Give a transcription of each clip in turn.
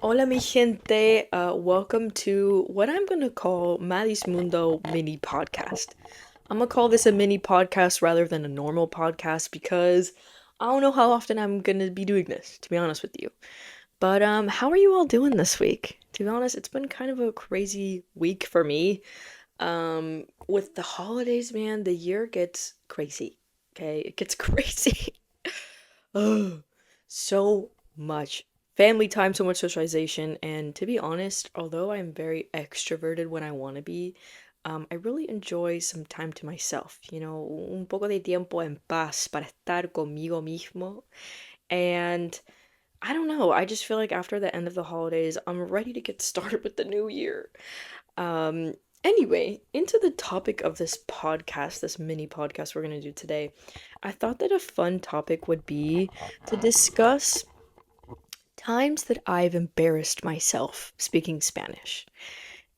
Hola, mi gente. Welcome to what I'm gonna call Maddie's Mundo mini podcast. I'm gonna call this a mini podcast rather than a normal podcast because I don't know how often I'm gonna be doing this, to be honest with you. But how are you all doing this week? To be honest, it's been kind of a crazy week for me. With the holidays, man, the year gets crazy. Okay, it gets crazy. Ugh, so much family time, so much socialization, and to be honest, although I'm very extroverted when I want to be, I really enjoy some time to myself, un poco de tiempo en paz para estar conmigo mismo. And I don't know, I just feel like after the end of the holidays, I'm ready to get started with the new year. Um, anyway, into the topic of this podcast, this mini podcast we're going to do today. I thought that a fun topic would be to discuss times that I've embarrassed myself speaking Spanish.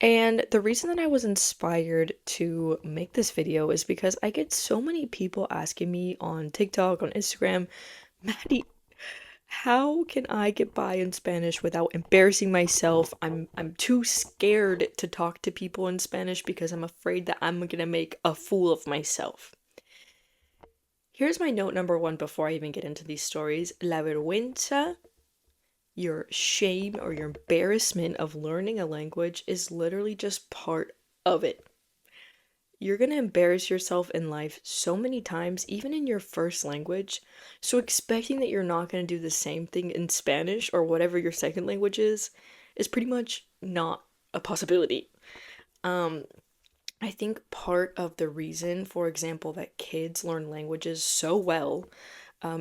And the reason that I was inspired to make this video is because I get so many people asking me on TikTok, on Instagram, Maddie, how can I get by in Spanish without embarrassing myself? I'm too scared to talk to people in Spanish because I'm afraid that I'm gonna make a fool of myself. Here's my note number one before I even get into these stories. La vergüenza, your shame or your embarrassment of learning a language is literally just part of it. You're going to embarrass yourself in life so many times, even in your first language. So, expecting that you're not going to do the same thing in Spanish or whatever your second language is pretty much not a possibility. Um, I think part of the reason, for example, that kids learn languages so well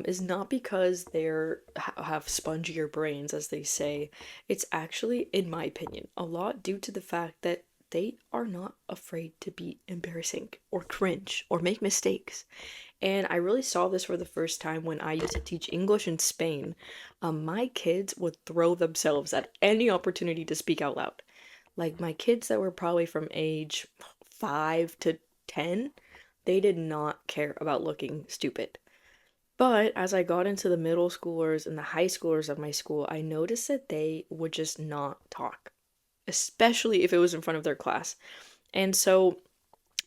is not because they're have spongier brains, as they say. It's actually, in my opinion, a lot due to the fact that they are not afraid to be embarrassing or cringe or make mistakes. And I really saw this for the first time when I used to teach English in Spain. My kids would throw themselves at any opportunity to speak out loud. Like my kids that were probably from age 5 to 10, they did not care about looking stupid. But as I got into the middle schoolers and the high schoolers of my school, I noticed that they would just not talk, especially if it was in front of their class. And so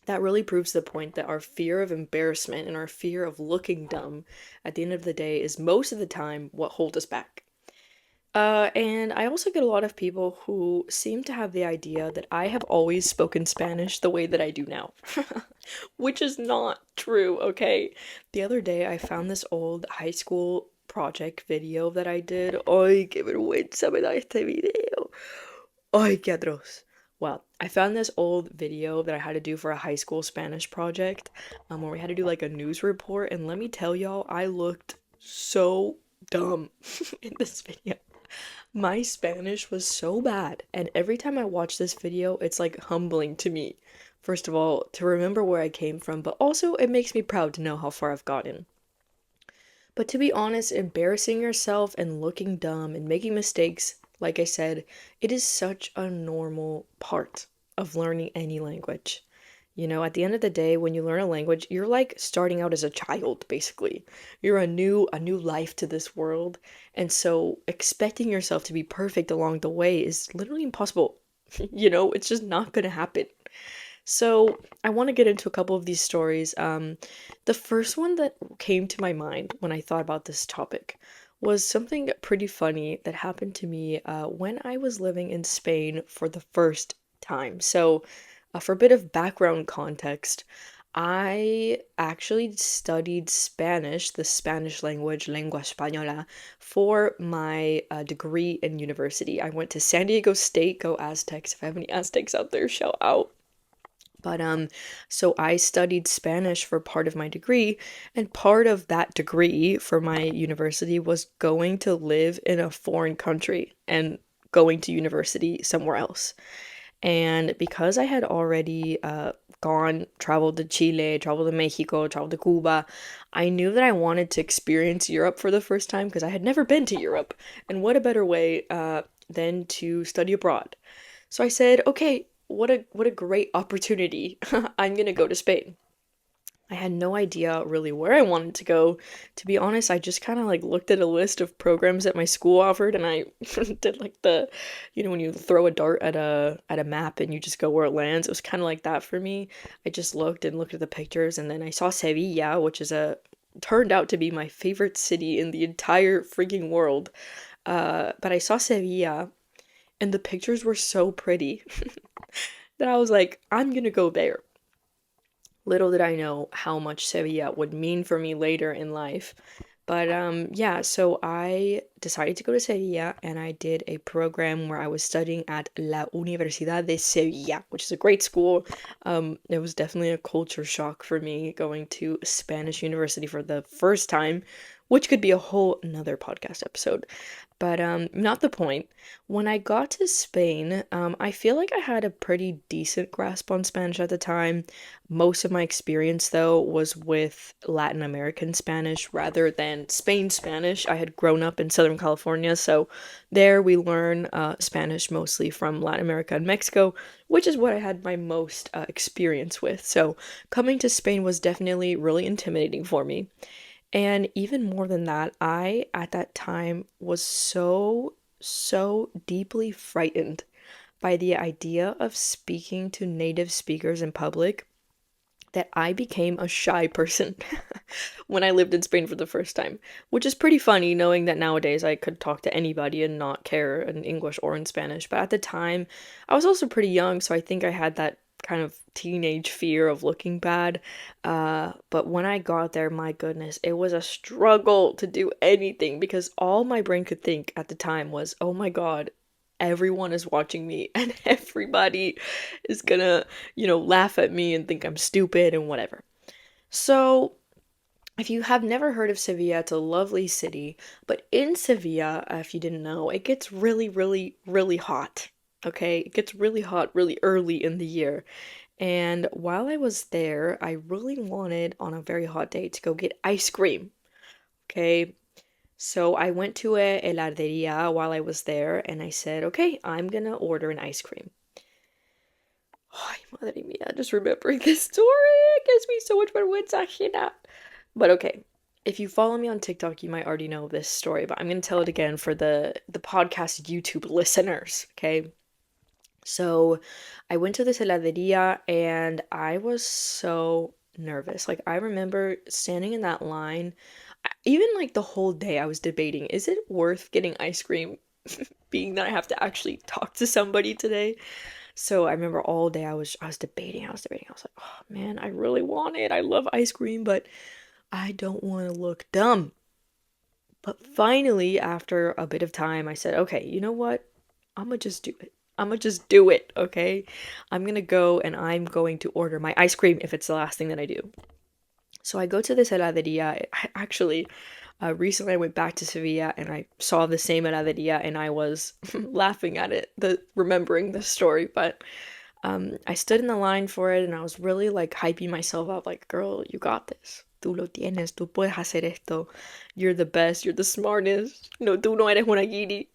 that really proves the point that our fear of embarrassment and our fear of looking dumb at the end of the day is most of the time what hold us back. And I also get a lot of people who seem to have the idea that I have always spoken Spanish the way that I do now, which is not true, okay? The other day I found this old high school project video that I did. Ay, qué vergüenza me da este video. Ay, qué atroz. Well, I found this old video that I had to do for a high school Spanish project, where we had to do like a news report, and let me tell y'all, I looked so dumb in this video. My Spanish was so bad, and every time I watch this video, it's like humbling to me. First of all, to remember where I came from, but also it makes me proud to know how far I've gotten. But to be honest, embarrassing yourself and looking dumb and making mistakes, like I said, it is such a normal part of learning any language. At the end of the day, when you learn a language, you're like starting out as a child, basically. You're a new life to this world. And so expecting yourself to be perfect along the way is literally impossible. It's just not gonna happen. So I want to get into a couple of these stories. The first one that came to my mind when I thought about this topic was something pretty funny that happened to me when I was living in Spain for the first time. So, for a bit of background context, I actually studied Spanish, the Spanish language, lengua española, for my degree in university. I went to San Diego State, go Aztecs. If I have any Aztecs out there, shout out. But so I studied Spanish for part of my degree, and part of that degree for my university was going to live in a foreign country and going to university somewhere else. And because I had already traveled to Chile, traveled to Mexico, traveled to Cuba, I knew that I wanted to experience Europe for the first time because I had never been to Europe. And what a better way than to study abroad. So I said, okay, what a great opportunity. I'm gonna go to Spain. I had no idea really where I wanted to go. To be honest, I just kind of like looked at a list of programs that my school offered and I did like the, when you throw a dart at a map and you just go where it lands. It was kind of like that for me. I just looked at the pictures and then I saw Sevilla, which is a turned out to be my favorite city in the entire freaking world. But I saw Sevilla and the pictures were so pretty that I was like, I'm gonna go there. Little did I know how much Sevilla would mean for me later in life. But yeah, so I decided to go to Sevilla and I did a program where I was studying at La Universidad de Sevilla, which is a great school. It was definitely a culture shock for me going to Spanish university for the first time, which could be a whole another podcast episode. But not the point. When I got to Spain, I feel like I had a pretty decent grasp on Spanish at the time. Most of my experience, though, was with Latin American Spanish rather than Spain Spanish. I had grown up in Southern California, so there we learn Spanish mostly from Latin America and Mexico, which is what I had my most experience with. So coming to Spain was definitely really intimidating for me. And even more than that, I at that time was so deeply frightened by the idea of speaking to native speakers in public that I became a shy person when I lived in Spain for the first time, which is pretty funny knowing that nowadays I could talk to anybody and not care in English or in Spanish. But at the time, I was also pretty young, so I think I had that kind of teenage fear of looking bad. But when I got there, my goodness, it was a struggle to do anything because all my brain could think at the time was, oh my God, everyone is watching me and everybody is gonna, laugh at me and think I'm stupid and whatever. So, if you have never heard of Sevilla, it's a lovely city, but in Sevilla, if you didn't know, it gets really, really, really hot. Okay, it gets really hot really early in the year. And while I was there, I really wanted on a very hot day to go get ice cream. Okay, so I went to a heladeria while I was there and I said, okay, I'm gonna order an ice cream. Ay, madre mía, just remembering this story it gives me so much vergüenza ajena. But okay, if you follow me on TikTok, you might already know this story, but I'm gonna tell it again for the podcast YouTube listeners, okay? So I went to this heladeria and I was so nervous. Like I remember standing in that line, even like the whole day I was debating, is it worth getting ice cream being that I have to actually talk to somebody today? So I remember all day I was debating, I was debating. I was like, "Oh man, I really want it. I love ice cream, but I don't want to look dumb." But finally, after a bit of time, I said, "Okay, you know what? I'm gonna just do it. I'm gonna just do it, okay? I'm gonna go and I'm going to order my ice cream if it's the last thing that I do." So I go to this heladeria. Actually, recently I went back to Sevilla and I saw the same heladeria and I was laughing at it, remembering the story. But I stood in the line for it and I was really like hyping myself up, like, girl, you got this. Tú lo tienes, tú puedes hacer esto. You're the best, you're the smartest. No, tú no eres una guiri.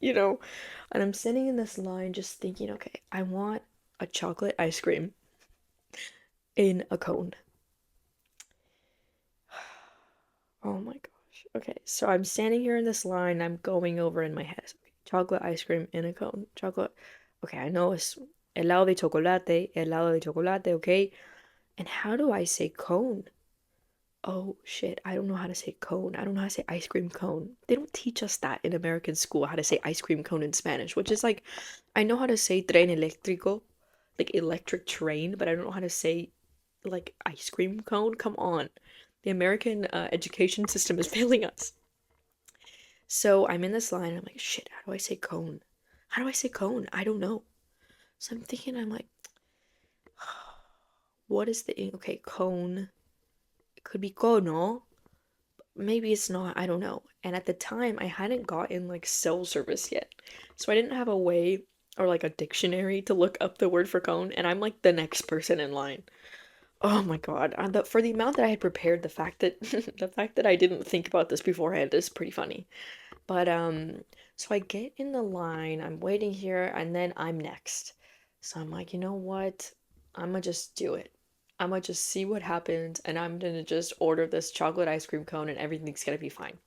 And I'm sitting in this line just thinking, okay, I want a chocolate ice cream in a cone. Oh my gosh. Okay, so I'm standing here in this line, I'm going over in my head. Okay, chocolate ice cream in a cone. Chocolate. Okay, I know it's helado de chocolate, okay? And how do I say cone? Oh shit, I don't know how to say cone. I don't know how to say ice cream cone. They don't teach us that in American school, how to say ice cream cone in Spanish, which is like, I know how to say tren eléctrico, like electric train, but I don't know how to say like ice cream cone. Come on. The American education system is failing us. So I'm in this line, I'm like, shit, how do I say cone? How do I say cone? I don't know. So I'm thinking, I'm like, what is okay, cone? It could be cono. Maybe it's not, I don't know. And at the time, I hadn't gotten like cell service yet. So I didn't have a way or like a dictionary to look up the word for cone, and I'm like the next person in line. Oh my God. For the amount that I had prepared, the fact that the fact that I didn't think about this beforehand is pretty funny. But so I get in the line, I'm waiting here, and then I'm next. So I'm like, you know what? I'm gonna just do it. I'm gonna just see what happens and I'm gonna just order this chocolate ice cream cone and everything's gonna be fine.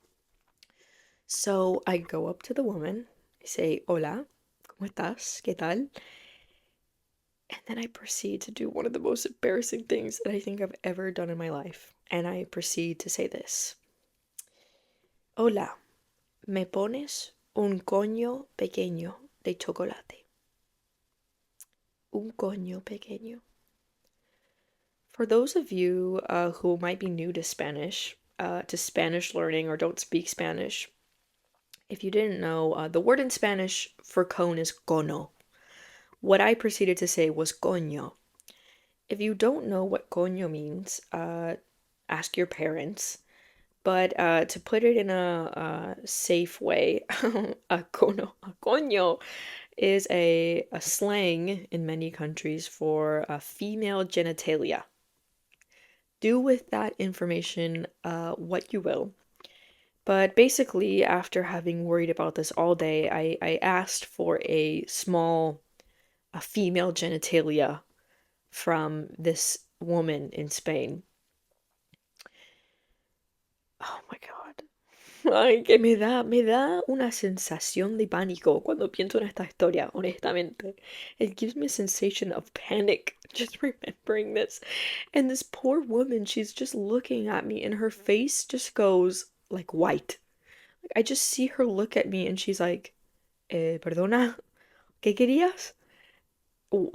So I go up to the woman, I say, Hola, ¿cómo estás? ¿Qué tal? And then I proceed to do one of the most embarrassing things that I think I've ever done in my life. And I proceed to say this. Hola, ¿me pones un coño pequeño de chocolate? Un coño pequeño. For those of you who might be new to Spanish learning or don't speak Spanish, if you didn't know, the word in Spanish for cone is cono. What I proceeded to say was coño. If you don't know what coño means, ask your parents. But to put it in a safe way, a coño is a slang in many countries for female genitalia. Do with that information what you will. But basically, after having worried about this all day, I asked for a female genitalia from this woman in Spain. Oh my God. Ay, que me da una sensación de pánico cuando pienso en esta historia, honestamente. It gives me a sensation of panic just remembering this. And this poor woman, she's just looking at me and her face just goes like white. Like, I just see her look at me and she's like, perdona, ¿qué querías?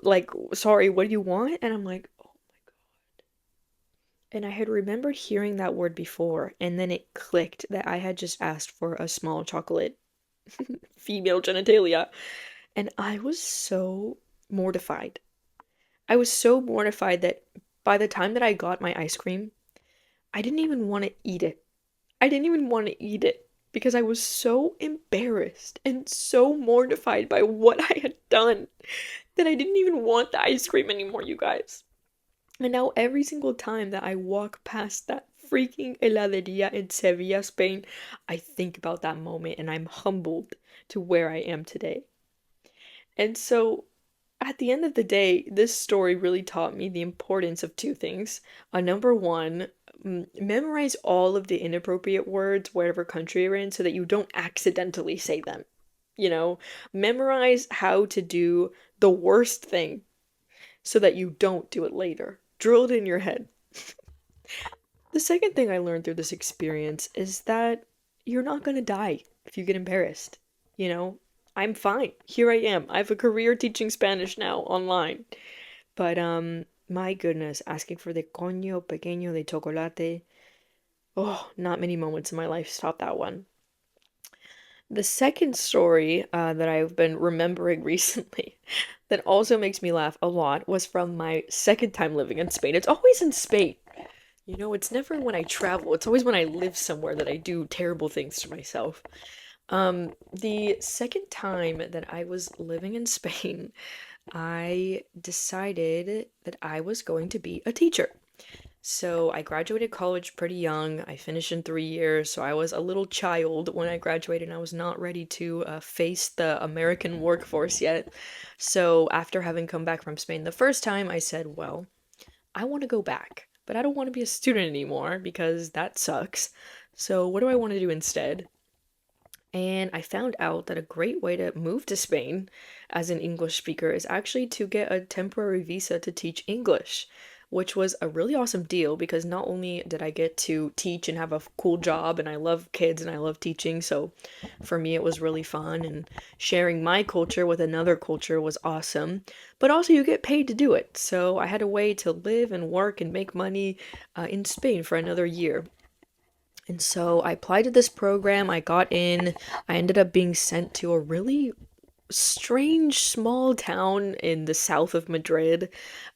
Like, sorry, what do you want? And I'm like, oh my God. And I had remembered hearing that word before, and then it clicked that I had just asked for a small chocolate female genitalia. And I was so mortified. I was so mortified that by the time that I got my ice cream, I didn't even want to eat it. I didn't even want to eat it because I was so embarrassed and so mortified by what I had done that I didn't even want the ice cream anymore, you guys. And now every single time that I walk past that freaking heladeria in Sevilla, Spain, I think about that moment and I'm humbled to where I am today. And so at the end of the day, this story really taught me the importance of two things. Number one, memorize all of the inappropriate words, wherever country you're in, so that you don't accidentally say them. You know, memorize how to do the worst thing so that you don't do it later. Drill it in your head. The second thing I learned through this experience is that you're not gonna die if you get embarrassed. You know, I'm fine. Here I am. I have a career teaching Spanish now online. But my goodness, asking for the coño pequeño de chocolate. Oh, not many moments in my life stop that one. The second story that I've been remembering recently that also makes me laugh a lot was from my second time living in Spain. It's always in Spain. You know, it's never when I travel. It's always when I live somewhere that I do terrible things to myself. The second time that I was living in Spain, I decided that I was going to be a teacher. So I graduated college pretty young. I finished in 3 years, so I was a little child when I graduated, and I was not ready to face the American workforce yet. So after having come back from Spain the first time, I said, well, I want to go back, but I don't want to be a student anymore because that sucks. So what do I want to do instead? And I found out that a great way to move to Spain as an English speaker is actually to get a temporary visa to teach English, which was a really awesome deal because not only did I get to teach and have a cool job, and I love kids and I love teaching, so for me it was really fun, and sharing my culture with another culture was awesome, but also you get paid to do it. So I had a way to live and work and make money in Spain for another year. And so I applied to this program, I got in, I ended up being sent to a really strange small town in the south of Madrid.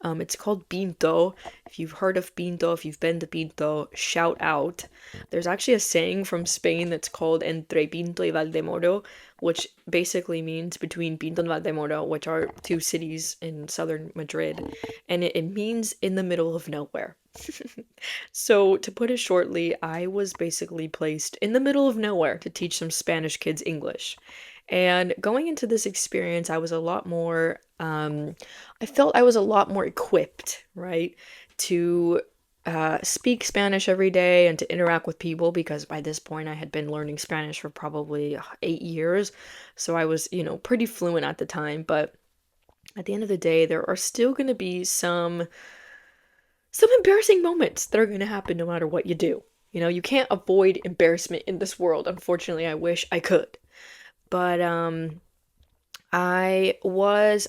It's called Pinto. If you've heard of Pinto, if you've been to Pinto, shout out. There's actually a saying from Spain that's called Entre Pinto y Valdemoro, which basically means between Pinto and Valdemoro, which are two cities in southern Madrid, and it means in the middle of nowhere. So, to put it shortly, I was basically placed in the middle of nowhere to teach some Spanish kids English. And going into this experience, I was a lot more, I felt I was a lot more equipped, right, to speak Spanish every day and to interact with people because by this point I had been learning Spanish for probably 8 years. So I was, pretty fluent at the time. But at the end of the day, there are still going to be some embarrassing moments that are going to happen no matter what you do. You can't avoid embarrassment in this world. Unfortunately, I wish I could. But I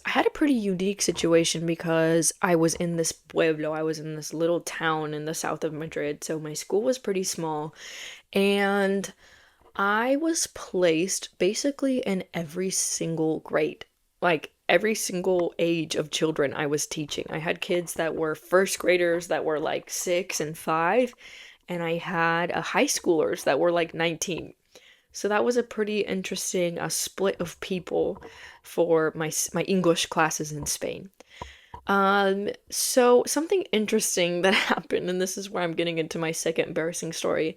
had a pretty unique situation because I was in this pueblo. I was in this little town in the south of Madrid. So my school was pretty small and I was placed basically in every single grade. Like every single age of children I was teaching. I had kids that were first graders that were like 6 and 5, and I had high schoolers that were like 19. So that was a pretty interesting split of people for my English classes in Spain. So something interesting that happened, and this is where I'm getting into my second embarrassing story,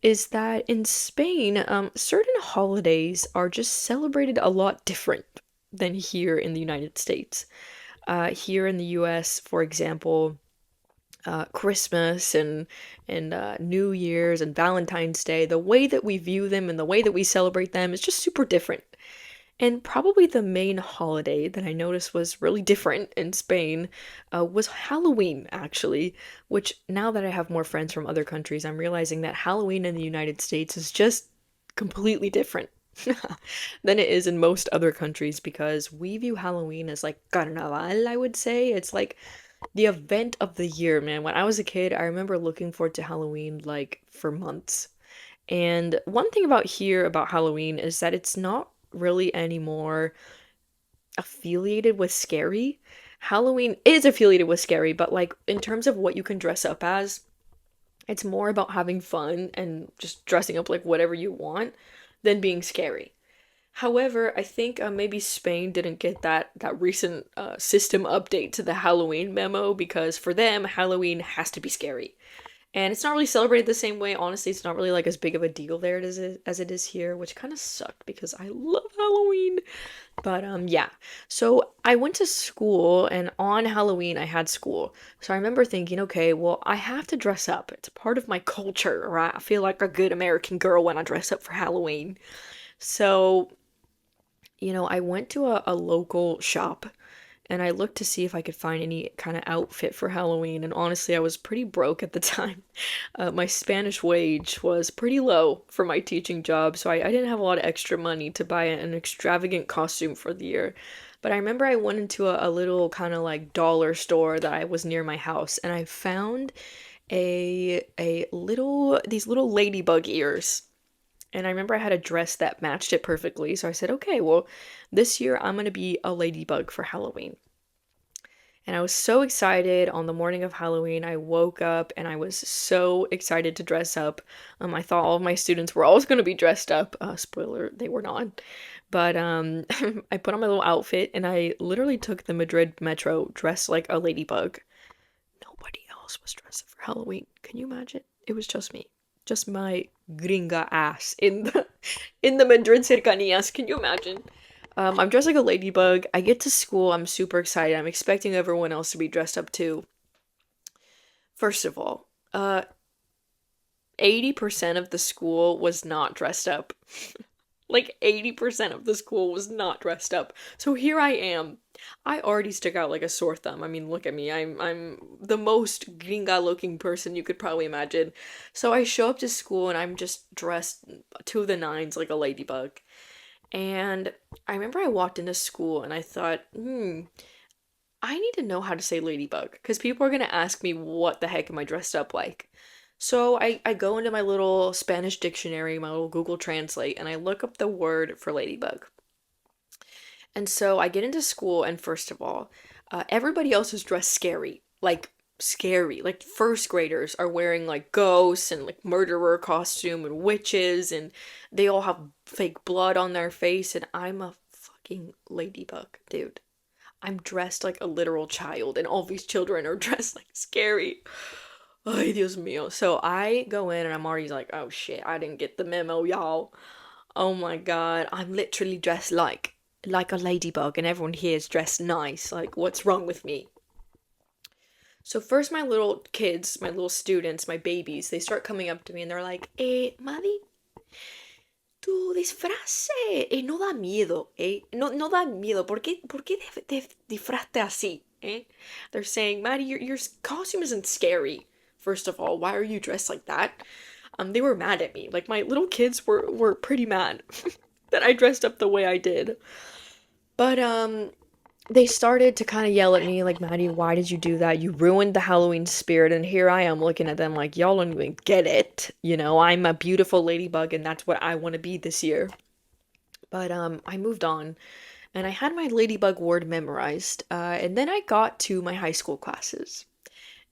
is that in Spain, certain holidays are just celebrated a lot different than here in the United States. Here in the US, for example, Christmas and New Year's and Valentine's Day, the way that we view them and the way that we celebrate them is just super different. And probably the main holiday that I noticed was really different in Spain was Halloween, actually, which now that I have more friends from other countries, I'm realizing that Halloween in the United States is just completely different than it is in most other countries because we view Halloween as like carnaval, I would say. It's like the event of the year, man. When I was a kid, I remember looking forward to Halloween like for months. And one thing about Halloween is that it's not really anymore affiliated with scary. Halloween is affiliated with scary, but like in terms of what you can dress up as, it's more about having fun and just dressing up like whatever you want than being scary. However, I think maybe Spain didn't get that recent system update to the Halloween memo because for them, Halloween has to be scary. And it's not really celebrated the same way. Honestly, it's not really like as big of a deal there as it is here, which kind of sucked because I love Halloween. But yeah. So I went to school and on Halloween I had school. So I remember thinking, okay, well, I have to dress up. It's a part of my culture, right? I feel like a good American girl when I dress up for Halloween. So, I went to a local shop and I looked to see if I could find any kind of outfit for Halloween. And honestly, I was pretty broke at the time. My Spanish wage was pretty low for my teaching job, so I didn't have a lot of extra money to buy an extravagant costume for the year. But I remember I went into a little kind of like dollar store that I was near my house, and I found these little ladybug ears. And I remember I had a dress that matched it perfectly. So I said, okay, well, this year I'm going to be a ladybug for Halloween. And I was so excited on the morning of Halloween. I woke up and I was so excited to dress up. I thought all of my students were always going to be dressed up. Spoiler, they were not. But I put on my little outfit and I literally took the Madrid metro dressed like a ladybug. Nobody else was dressed for Halloween. Can you imagine? It was just me. Just my gringa ass in the Madrid cercanías. Can you imagine? I'm dressed like a ladybug. I get to school. I'm super excited. I'm expecting everyone else to be dressed up too. First of all, 80% of the school was not dressed up. Like 80% of the school was not dressed up. So here I am. I already stick out like a sore thumb. I mean, look at me. I'm the most gringa looking person you could probably imagine. So I show up to school and I'm just dressed to the nines like a ladybug. And I remember I walked into school and I thought, I need to know how to say ladybug because people are going to ask me what the heck am I dressed up like. So I go into my little Spanish dictionary, my little Google Translate, and I look up the word for ladybug. And so I get into school, and first of all, everybody else is dressed scary. Like, scary. Like, first graders are wearing, like, ghosts and, like, murderer costume and witches, and they all have fake blood on their face, and I'm a fucking ladybug, dude. I'm dressed like a literal child, and all these children are dressed like scary. Ay, Dios mío. So I go in, and I'm already like, oh shit, I didn't get the memo, y'all. Oh my god, I'm literally dressed like a ladybug and everyone here is dressed nice. Like, what's wrong with me? So first my little kids, my little students, my babies, they start coming up to me and they're like, Maddie, tu disfraz no da miedo, no, no da miedo. Por qué te disfraste así, eh? They're saying, Maddie, your costume isn't scary. First of all, why are you dressed like that? They were mad at me. Like, my little kids were pretty mad that I dressed up the way I did. But, they started to kind of yell at me, like, Maddie, why did you do that? You ruined the Halloween spirit. And here I am looking at them like, y'all don't even get it. You know, I'm a beautiful ladybug and that's what I want to be this year. But, I moved on and I had my ladybug word memorized. And then I got to my high school classes.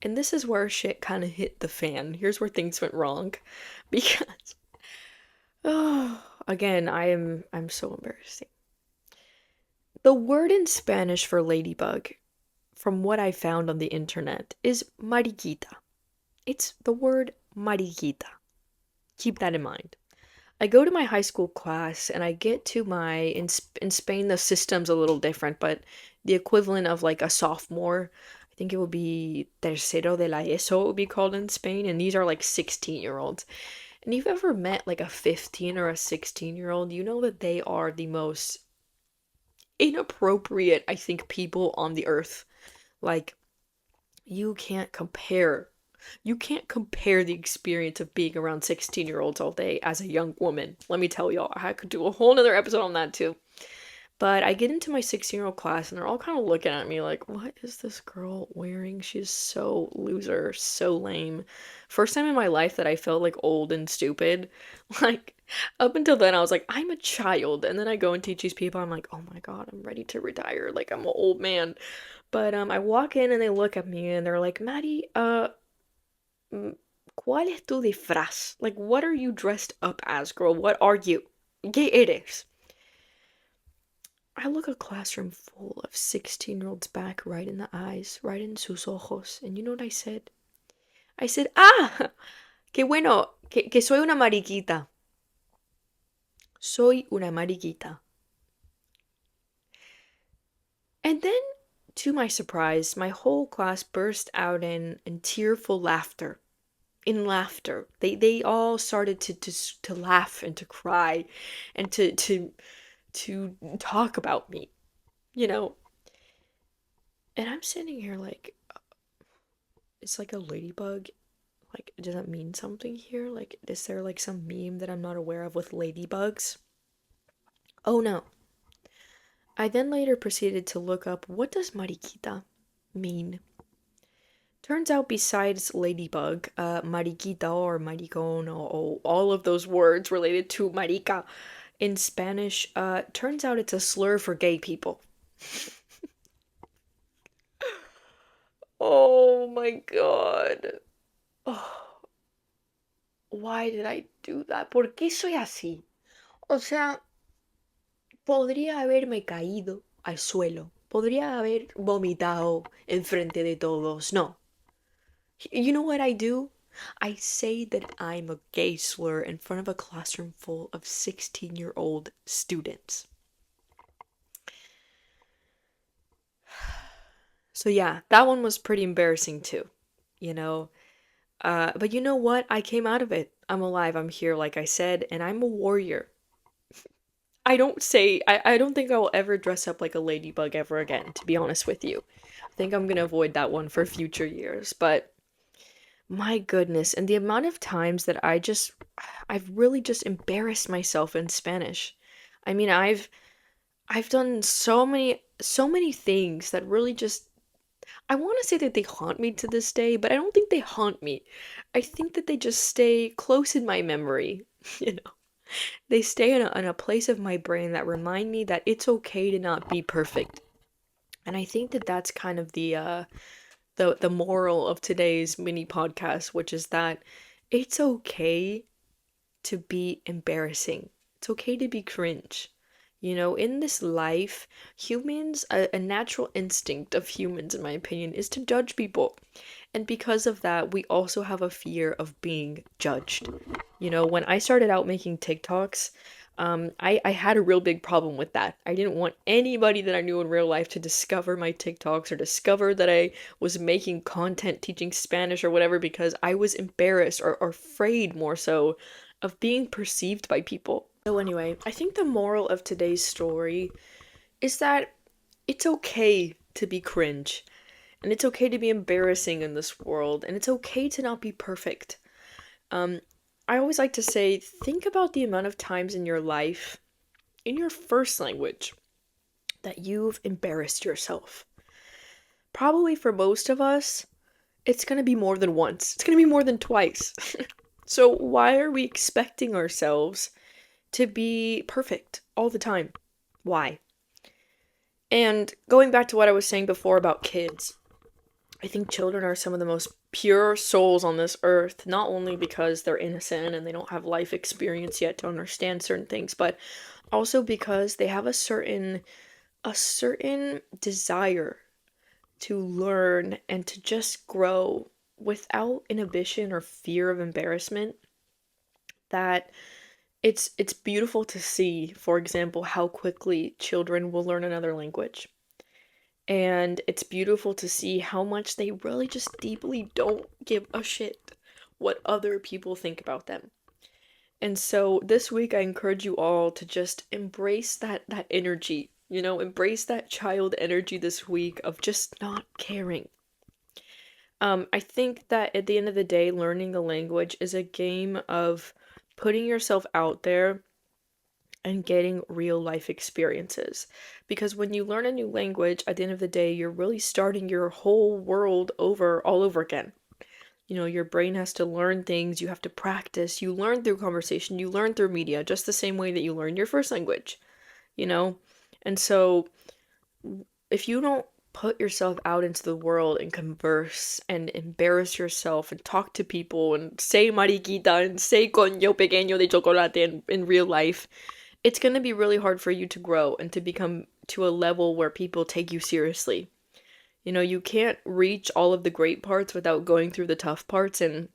And this is where shit kind of hit the fan. Here's where things went wrong. Because, oh, again, I'm so embarrassing. The word in Spanish for ladybug, from what I found on the internet, is mariquita. It's the word mariquita. Keep that in mind. I go to my high school class and I get to in Spain the system's a little different, but the equivalent of like a sophomore, I think it would be tercero de la ESO, it would be called in Spain, and these are like 16-year-olds. And if you've ever met like a 15 or a 16-year-old, you know that they are the most inappropriate, I think, people on the earth. Like, you can't compare. You can't compare the experience of being around 16-year-olds all day as a young woman. Let me tell y'all, I could do a whole nother episode on that too. But I get into my 16-year-old class and they're all kind of looking at me like, what is this girl wearing? She's so loser, so lame. First time in my life that I felt like old and stupid. Like, up until then, I was like, I'm a child. And then I go and teach these people, I'm like, oh my God, I'm ready to retire. Like, I'm an old man. But I walk in and they look at me and they're like, Maddie, ¿cuál es tu disfraz? Like, what are you dressed up as, girl? What are you? ¿Qué eres? I look a classroom full of 16-year-olds back right in the eyes, right in sus ojos. And you know what I said? I said, ah, qué bueno, que soy una mariquita. Soy una mariquita. And then, to my surprise, my whole class burst out in tearful laughter. In laughter. They all started to laugh and to cry and to talk about me, you know. And I'm sitting here like, it's like a ladybug. Like, does that mean something here? Like, is there like some meme that I'm not aware of with ladybugs? Oh no. I then later proceeded to look up, what does mariquita mean? Turns out, besides ladybug, mariquita or maricón or all of those words related to marica in Spanish, turns out it's a slur for gay people. Oh my God. Oh, why did I do that? ¿Por qué soy así? O sea, podría haberme caído al suelo. Podría haber vomitado enfrente de todos. No. You know what I do? I say that I'm a gay slur in front of a classroom full of 16-year-old students. So yeah, that one was pretty embarrassing too, you know? But you know what? I came out of it. I'm alive, I'm here, like I said, and I'm a warrior. I don't think I will ever dress up like a ladybug ever again, to be honest with you. I think I'm gonna avoid that one for future years, but my goodness, and the amount of times that I've really just embarrassed myself in Spanish. I mean, I've done so many things that really just, I want to say that they haunt me to this day, but I don't think they haunt me. I think that they just stay close in my memory, you know. They stay in a place of my brain that remind me that it's okay to not be perfect. And I think that that's kind of the moral of today's mini podcast, which is that it's okay to be embarrassing. It's okay to be cringe. You know, in this life, a natural instinct of humans, in my opinion, is to judge people. And because of that, we also have a fear of being judged. You know, when I started out making TikToks, I had a real big problem with that. I didn't want anybody that I knew in real life to discover my TikToks or discover that I was making content teaching Spanish or whatever because I was embarrassed or afraid more so of being perceived by people. So, anyway, I think the moral of today's story is that it's okay to be cringe, and it's okay to be embarrassing in this world, and it's okay to not be perfect. Um, I always like to say, think about the amount of times in your life, in your first language, that you've embarrassed yourself. Probably for most of us, it's going to be more than once. It's going to be more than twice. So why are we expecting ourselves to be perfect all the time? Why? And going back to what I was saying before about kids, I think children are some of the most pure souls on this earth, not only because they're innocent and they don't have life experience yet to understand certain things, but also because they have a certain desire to learn and to just grow without inhibition or fear of embarrassment. That it's beautiful to see, for example, how quickly children will learn another language. And it's beautiful to see how much they really just deeply don't give a shit what other people think about them. And so this week I encourage you all to just embrace that energy, embrace that child energy this week of just not caring. I think that at the end of the day, learning a language is a game of putting yourself out there and getting real life experiences. Because when you learn a new language, at the end of the day, you're really starting your whole world over all over again. Your brain has to learn things, you have to practice, you learn through conversation, you learn through media, just the same way that you learn your first language, you know? And so if you don't put yourself out into the world and converse and embarrass yourself and talk to people and say mariquita and say coño pequeño de chocolate in real life, it's going to be really hard for you to grow and to become to a level where people take you seriously. You can't reach all of the great parts without going through the tough parts. And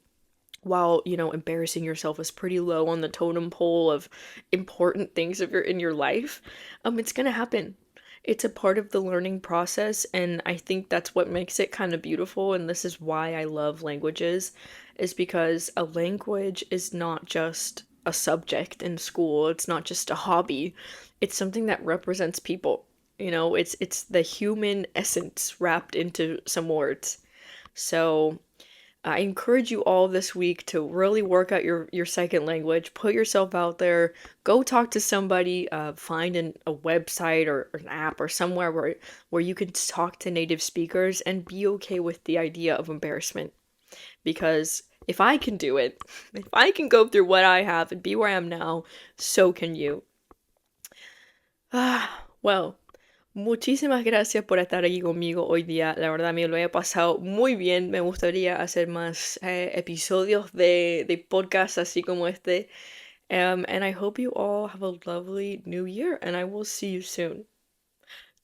while, embarrassing yourself is pretty low on the totem pole of important things if you're in your life, it's going to happen. It's a part of the learning process, and I think that's what makes it kind of beautiful. And this is why I love languages, is because a language is not just a subject in school, it's not just a hobby, it's something that represents people. It's the human essence wrapped into some words. So I encourage you all this week to really work out your second language, put yourself out there, go talk to somebody, find a website or an app or somewhere where you can talk to native speakers and be okay with the idea of embarrassment. Because if I can do it, if I can go through what I have and be where I am now, so can you. Well, muchísimas gracias por estar aquí conmigo hoy día. La verdad, me lo he pasado muy bien. Me gustaría hacer más episodios de podcast así como este. And I hope you all have a lovely new year, and I will see you soon.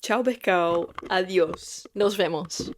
Chao, pescado. Adiós. Nos vemos.